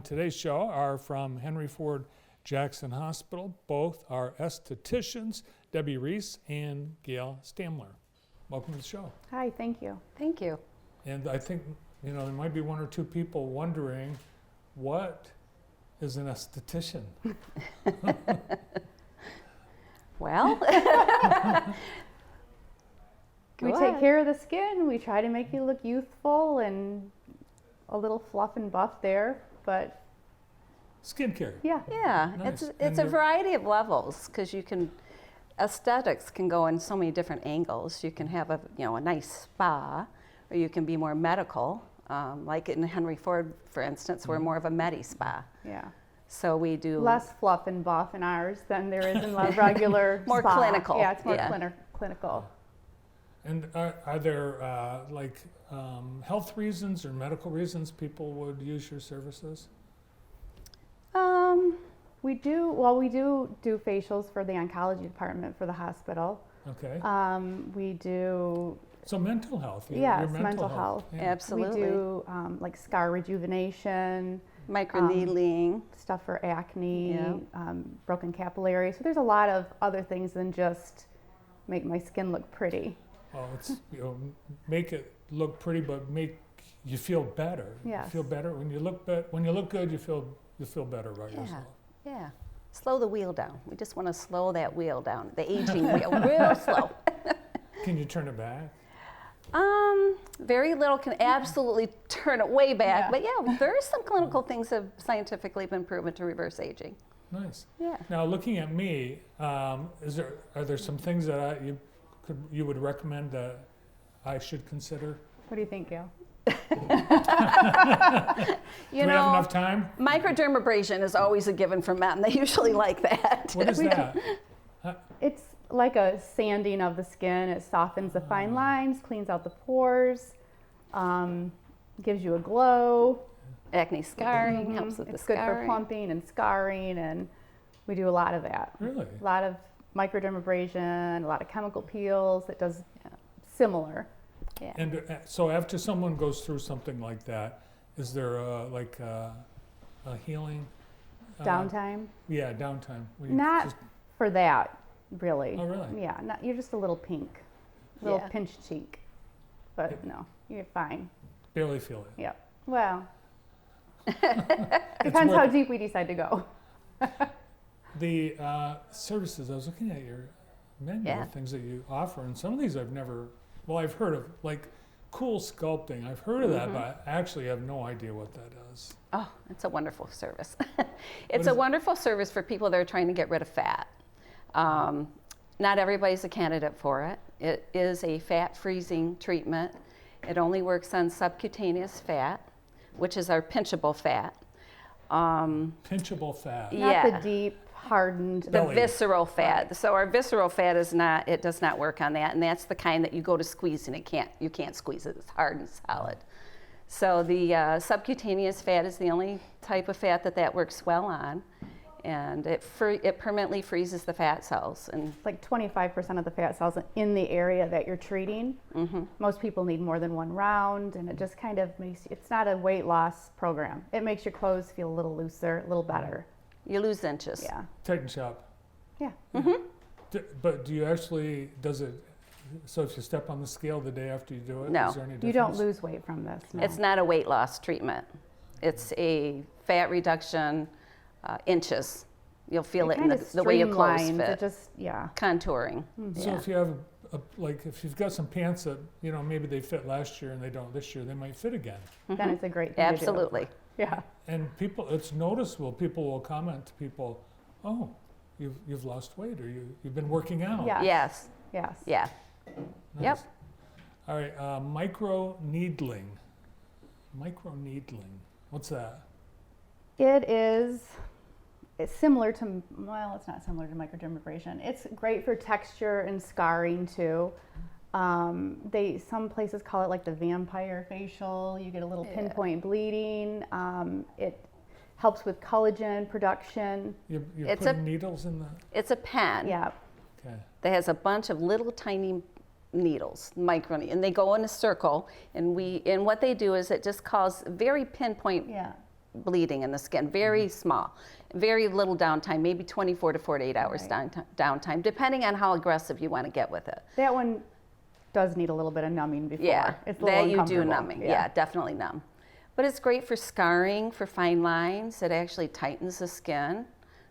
on today's show are from Henry Ford Jackson Hospital. Both are estheticians, Debbie Reese and Gail Stamler. Welcome to the show. Hi, thank you. Thank you. And I think, there might be one or two people wondering, what is an esthetician? Well, We take care of the skin. We try to make you look youthful and a little fluff and buff there, but Skincare. yeah. yeah, Nice. it's And a you're- variety of levels because aesthetics can go in so many different angles. You can have a nice spa, or you can be more medical. Like in Henry Ford, for instance, we're more of a medi-spa. Yeah. So we do Less fluff and buff in ours than there is in a regular More spa. clinical, Yeah, it's more yeah. clinical. And are there health reasons or medical reasons people would use your services? We do facials for the oncology department for the hospital. Okay. We do, So mental health. yes, your mental health. Yeah. absolutely We do like scar rejuvenation, microneedling. stuff for acne, Yeah. broken capillaries. So there's a lot of other things than just make my skin look pretty. Well, it's make it look pretty, but make you feel better. Yes. You feel better when you look good. You feel better about yourself. Yeah, slow the wheel down. We just want to slow that wheel down, the aging wheel, real slow. Can you turn it back? Very little can absolutely turn it way back, Yeah. but yeah, there are some clinical things that have scientifically been proven to reverse aging. Nice. Yeah. Now, looking at me, are there some things that you would recommend that I should consider? What do you think, Gail? Do we have enough time? Microdermabrasion is always a given for men. They usually like that. What is that? It's like a sanding of the skin. It softens the fine lines, cleans out the pores, gives you a glow. Acne scarring helps with It's the good for scarring. plumping and scarring, and we do a lot of that. Really? A lot of microdermabrasion, a lot of chemical peels. It does similar. Yeah. And so after someone goes through something like that, is there a healing? Downtime? Yeah, downtime. Where you Not just- for that, really. Oh, really? Yeah, you're just a little pink, little Yeah. pinch cheek. But Yeah. no, you're fine. barely feel it. Yep. Well, It's depends how worth- deep we decide to go. The services, I was looking at your menu Yeah. of things that you offer, and some of these I've heard of, like CoolSculpting. I've heard of that, but I actually have no idea what that is. Oh, it's a wonderful service. is It's a it? wonderful service for people that are trying to get rid of fat. Not everybody's a candidate for it. It is a fat freezing treatment. It only works on subcutaneous fat, which is our pinchable fat. Pinchable fat. Yeah. Not the deep, hardened. The Belly. visceral fat. So our visceral fat does not work on that, and that's the kind that you go to squeeze and you can't squeeze it. It's hard and solid. So the subcutaneous fat is the only type of fat that works well on, and it permanently freezes the fat cells. And It's like 25% of the fat cells in the area that you're treating. Most people need more than one round, and it just kind of it's not a weight loss program. It makes your clothes feel a little looser, a little better. you lose inches. Yeah. Tighten shop. Yeah. But do you actually, so if you step on the scale the day after you do it, No. is there any difference? You don't lose weight from this. No. It's not a weight loss treatment. It's a fat reduction, inches. You'll feel it in kinda the way your clothes streamlines. fit. It just, yeah. Contouring. So Yeah. if you have if you've got some pants that maybe they fit last year and they don't this year, they might fit again. Then it's a great thing Absolutely. to do. Yeah. And it's noticeable. People will comment to people, "Oh, you've lost weight, or you've been working out." Yeah. Yes. Yes. Yeah. Nice. Yep. All right, microneedling. Microneedling. What's that? It's similar to, well, it's not similar to microdermabrasion. It's great for texture and scarring too. Some places call it like the vampire facial. You get a little pinpoint bleeding. It helps with collagen production. You're It's putting needles in the. It's a pen Yeah. Okay. that has a bunch of little tiny needles, and they go in a circle. And what they do is it just causes very pinpoint Yeah. bleeding in the skin, very small, very little downtime, maybe 24 to 48 hours Right. downtime, depending on how aggressive you want to get with it. That one does need a little bit of numbing before. Yeah, It's a little that you do uncomfortable. numbing. Yeah, definitely numb. But it's great for scarring, for fine lines. It actually tightens the skin.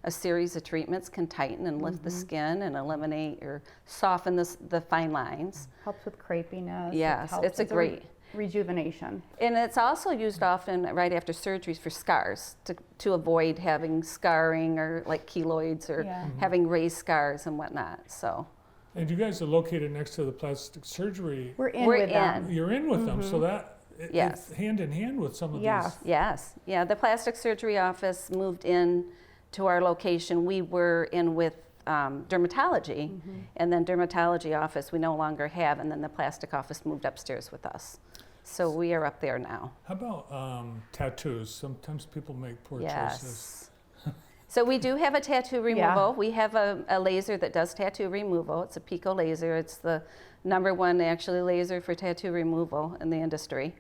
A series of treatments can tighten and lift the skin and eliminate or soften the fine lines. Helps with crepiness. Yes, helps. it's a great. Rejuvenation. And it's also used often right after surgeries for scars to avoid having scarring or like keloids or Yeah. having raised scars and whatnot. So And you guys are located next to the plastic surgery. We're in We're with them. in. You're in with them, so that Yes. it's hand in hand with some of Yes. these. yes, yeah, the plastic surgery office moved in to our location. We were in with dermatology, and then dermatology office we no longer have, and then the plastic office moved upstairs with us. So we are up there now. How about tattoos? Sometimes people make poor choices. Yes. So we do have a tattoo removal. We have a laser that does tattoo removal. It's a pico laser. It's the #1 actually laser for tattoo removal in the industry.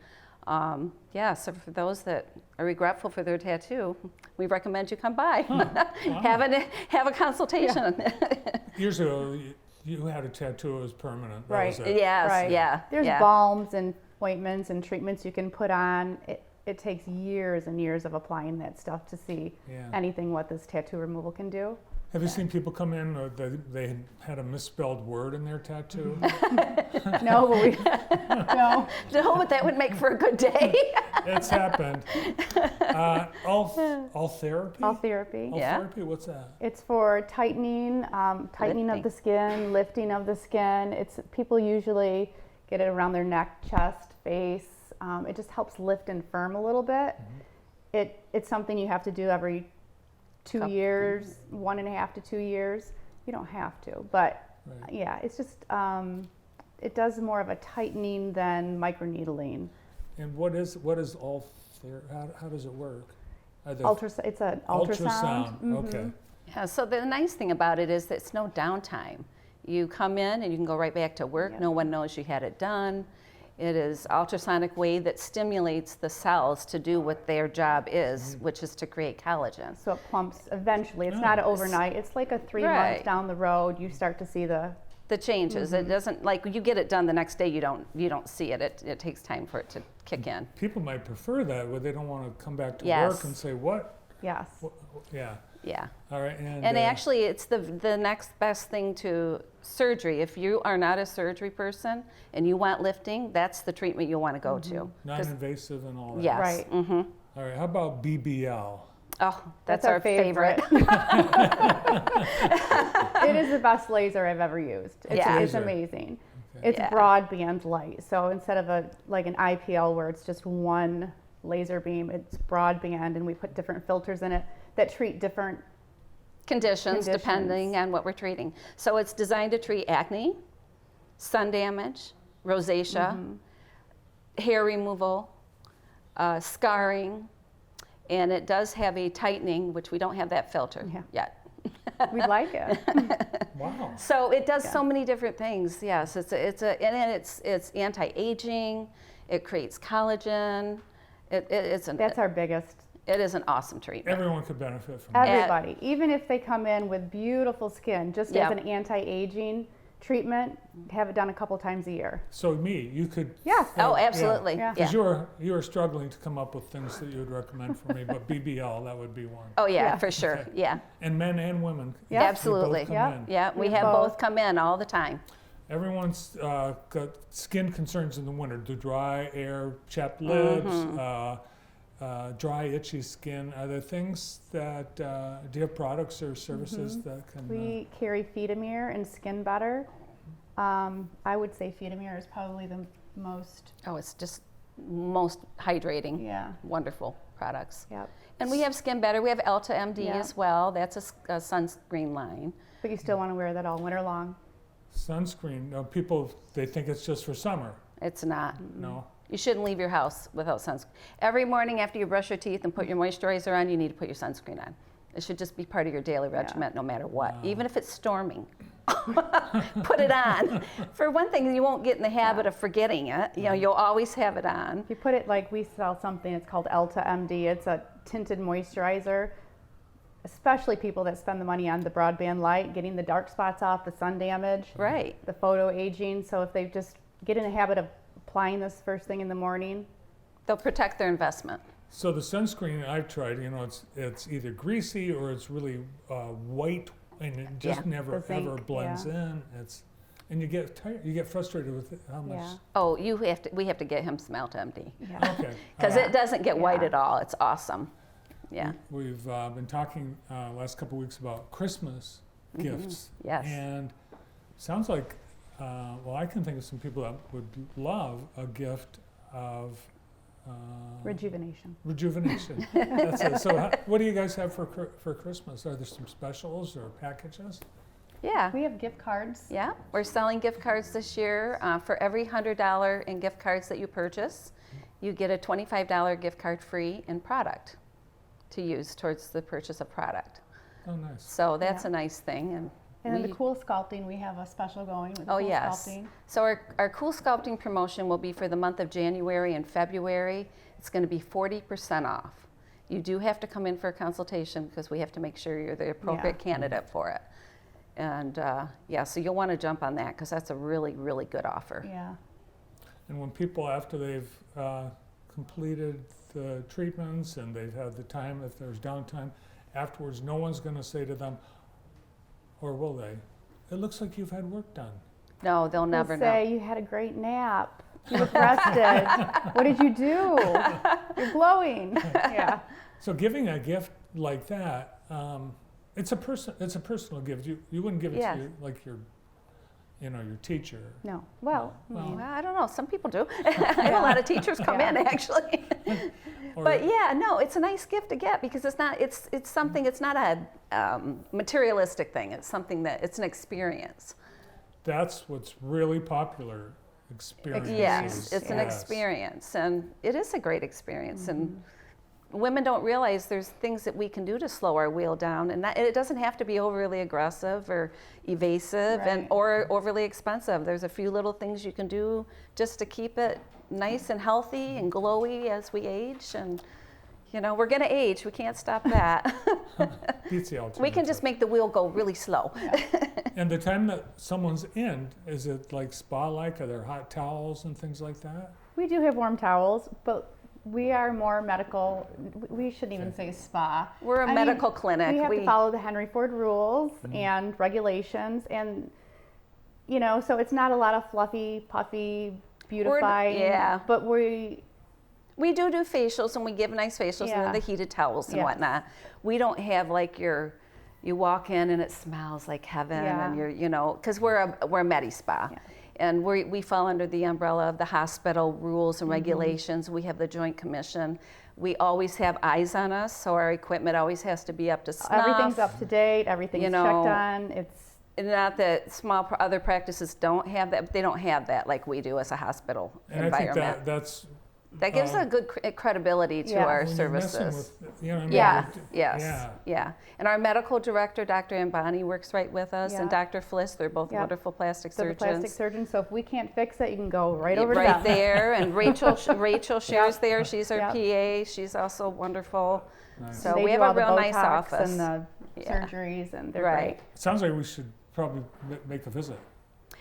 So for those that are regretful for their tattoo, we recommend you come by. Wow. have a consultation. Years ago, you had a tattoo. It was permanent. That Right. was it. Yes, Right. yeah. There's yeah. balms and ointments and treatments you can put on. It takes years and years of applying that stuff to see Yeah. anything what this tattoo removal can do. Have you seen people come in, they had a misspelled word in their tattoo? No, but we, no. No, but that would make for a good day. It's happened. All therapy? All therapy. All Yeah. therapy? What's that? It's for tightening, tightening of Lifting. the skin, lifting of the skin. It's people usually get it around their neck, chest, face. It just helps lift and firm a little bit. It's something you have to do every 2 years, 1.5 to 2 years. You don't have to, but Right. yeah, it's just it does more of a tightening than microneedling. And what is all therapy? How does it work? Are they- It's an ultrasound. Mhm. Okay. Yeah, so the nice thing about it is that it's no downtime. You come in and you can go right back to work. Yep. No one knows you had it done. It is ultrasonic wave that stimulates the cells to do what their job is, which is to create collagen. So it plumps eventually. It's Oh. not overnight. It's like a 3 months Right. down the road. You start to see the The changes. It doesn't like you get it done the next day. You don't see it. It takes time for it to kick in. People might prefer that, where they don't want to come back to Yes. work and say, what? yes. Yeah. Yeah. All right. And actually, it's the next best thing to surgery. If you are not a surgery person and you want lifting, that's the treatment you want to go to. 'Cause- Non-invasive and all that. Yes. Right. Mm-hmm. All right. How about BBL? Oh, that's our our favorite. It is the best laser I've ever used. It's, Yeah. it's Laser. amazing. Okay. It's Yeah. broadband light. So instead of an IPL where it's just one laser beam, it's broadband, and we put different filters in it that treat different. Conditions, Conditions. depending on what we're treating. So it's designed to treat acne, sun damage, rosacea, hair removal, scarring, and it does have a tightening, which we don't have that filter Yeah. yet. We like it. Wow. So it does Yeah. so many different things. Yes, it's anti-aging. It creates collagen. It is an awesome treatment. Everyone could benefit from that. Everybody, even if they come in with beautiful skin, just Yep. as an anti-aging treatment, have it done a couple times a year. So you could. Yes. Oh, absolutely. Yeah. Because you were struggling to come up with things that you would recommend for me, but BBL, that would be one. Oh yeah, Yeah. for sure. Okay. Yeah, And men and women. Yeah. they both absolutely. come Yeah. in. Yeah, we We have both. both come in all the time. Everyone's got skin concerns in the winter. The dry air, chapped lips, dry, itchy skin. Are there things that, do you have products or services that can? We carry Feedamere and Skin Better. I would say Feedamere is probably the most. Oh, it's just most hydrating. Yeah. Wonderful products. Yep. And we have Skin Better. We have Elta MD Yeah. as well. That's a sunscreen line. But you still want to wear that all winter long. Sunscreen. People, they think it's just for summer. It's not. No. You shouldn't leave your house without sunscreen. Every morning after you brush your teeth and put your moisturizer on, you need to put your sunscreen on. It should just be part of your daily regimen no matter what, even if it's storming. put it on. For one thing, you won't get in the habit of forgetting it. You know, you'll always have it on. If you put it like we sell something, it's called Elta MD. It's a tinted moisturizer, especially people that spend the money on the broadband light, getting the dark spots off, the sun damage, Right. the photo aging. So if they just get in a habit of applying this first thing in the morning, They'll protect their investment. So the sunscreen I've tried, you know, it's either greasy or it's really white, and it just Yeah. never The zinc, ever blends in. And you get tired, you get frustrated with it, how much. Yeah. Oh, we have to get him some Elta MD. yeah. Okay. Because it doesn't get white Yeah. at all. It's awesome. Yeah. We've been talking last couple weeks about Christmas gifts. Yes. And sounds like, well, I can think of some people that would love a gift of Rejuvenation. rejuvenation. That's it. So what do you guys have for Christmas? Are there some specials or packages? Yeah. We have gift cards. Yeah. We're selling gift cards this year. For every $100 in gift cards that you purchase, you get a $25 gift card free in product to use towards the purchase of product. Oh, nice. So that's Yeah. a nice thing. And then we- the CoolSculpting, we have a special going with the Oh, yes. CoolSculpting. So our CoolSculpting promotion will be for the month of January and February. It's going to be 40% off. You do have to come in for a consultation because we have to make sure you're the appropriate candidate for it. And yeah, so you'll want to jump on that because that's a really, really good offer. Yeah. And when people, after they've completed the treatments and they've had the time, if there's downtime, afterwards, no one's going to say to them, or will they, it looks like you've had work done. No, they'll They'll never know. say, you had a great nap. You look rested. What did you do? You're glowing. Yeah. So giving a gift like that, it's a personal gift. You wouldn't give it Yeah. to your teacher. No. Well, Well, Well, I don't know. Some people do. I have a lot of teachers come in actually. Or- But yeah, no, it's a nice gift to get because it's not. It's something. It's not a materialistic thing. It's something that it's an experience. That's what's really popular. Experiences. Yes, it's an Yes. experience, and it is a great experience. And women don't realize there's things that we can do to slow our wheel down, and it doesn't have to be overly aggressive or evasive Right. or overly expensive. There's a few little things you can do just to keep it nice and healthy and glowy as we age. And you know, we're going to age. We can't stop that. Beats the alternative. We can just make the wheel go really slow. And the time that someone's in, is it like spa-like? Are there hot towels and things like that? we do have warm towels, but we are more medical. We shouldn't even say spa. We're a I mean, medical clinic. We have to follow the Henry Ford rules and regulations, and you know, so it's not a lot of fluffy, puffy, beautifying. yeah. But we We do facials, and we give nice facials, and Yeah. then the heated towels and Yes. whatnot. We don't have like you walk in and it smells like heaven, Yeah. and because we're a med spa, Yeah. and we fall under the umbrella of the hospital rules and regulations. We have the Joint Commission. We always have eyes on us, so our equipment always has to be up to snuff. everything's up to date. Everything's You know, checked on. It's And not that other practices don't have that, but they don't have that like we do as a hospital And environment. I think that's That gives a good credibility to Yeah. our when you're messing services. with, you know what I mean? Yes. Yes, Yeah. yeah. And our medical director, Dr. Ambani, works right with us, and Yeah. Dr. Fliss, they're both Yep. wonderful plastic so the surgeons. plastic surgeon. So if we can't fix it, you can go right Yeah, over to right them. there, and Rachel shares Yep. there. She's our Yep. PA. She's also wonderful. Nice. So They we do have all a the real nice Botox office. and the Yeah. surgeries, and they're Right. great. Sounds like we should probably make a visit.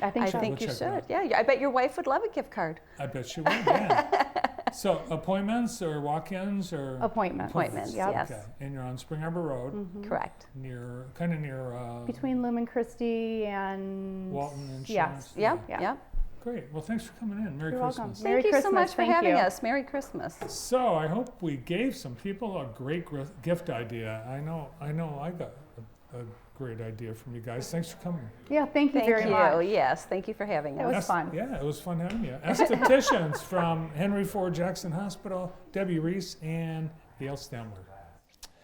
I think I so. think We'll you check it should. out. Yeah, I bet your wife would love a gift card. I bet she would, yeah. So appointments or walk-ins or? Appointments. Appointments, Yep. yes. Okay, and you're on Spring Arbor Road, Correct. kind of near Between Lumen Christie and Walton Insurance. Yes. Yep, Yeah. yep. Great, well, thanks for coming in. Merry You're welcome. Christmas. Merry Thank you so Christmas. much for Thank having you. us. Merry Christmas. So I hope we gave some people a great gift idea. I know I got a great idea from you guys. Thanks for coming. Yeah, thank you Thank very you. much. Yes, thank you for having It us. was fun. Yeah, it was fun having you. Estheticians from Henry Ford Jackson Hospital, Debbie Reese and Gail Stemler.